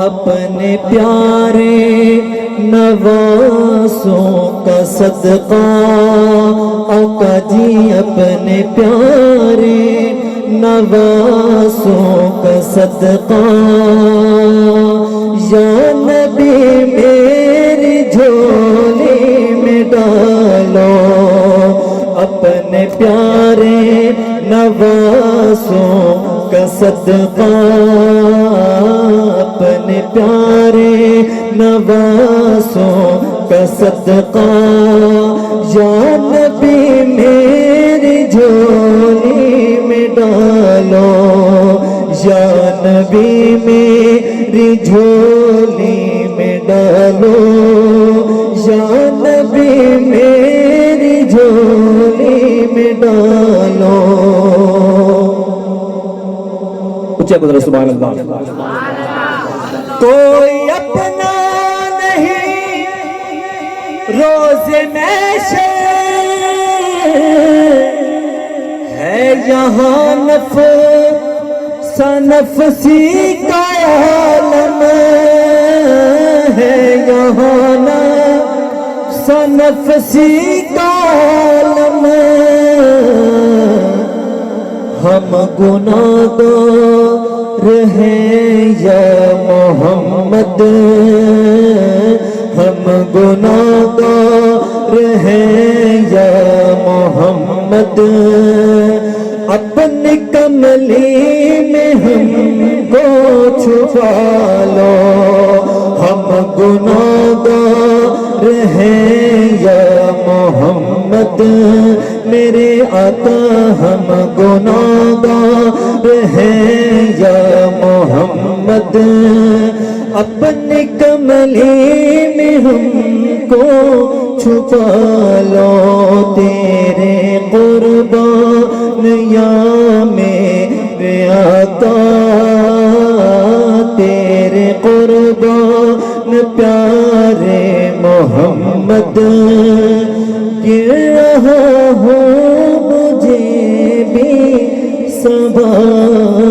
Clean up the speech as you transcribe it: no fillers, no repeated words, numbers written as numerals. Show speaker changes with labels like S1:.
S1: اپنے پیارے نوازوں کا صدقہ، آقا جی اپنے پیارے نوازوں کا صدقہ، یا نبی میری جھولی میں ڈالو اپنے پیارے نوازوں کا صدقہ، اپنے پیارے نوازوں کا صدقہ، یا نبی میری جھولی میں ڈالو، یا نبی میری جھولی میں ڈالو، یا نبی میری جھولی میں ڈالو۔ اچھا قدر سبحان اللہ۔ کوئی اپنا نہیں روز محشر ہے، یہاں نفس نفسی کا عالم ہے، یہاں نفس نفسی کا عالم، ہم گناہگار ہیں یا محمد، ہم گناہگار ہیں یا محمد، اپنی کملی میں ہم کو چھپا لو، ہم گناہگار ہیں یا محمد، میرے آقا ہم گناہگار ہیں یا محمد، اپنی کملی میں ہم کو چھپا لو، تیرے قربان یا میرے آقا، تیرے قربان پیارے محمد، گر رہا ہوں مجھے بھی سنبھال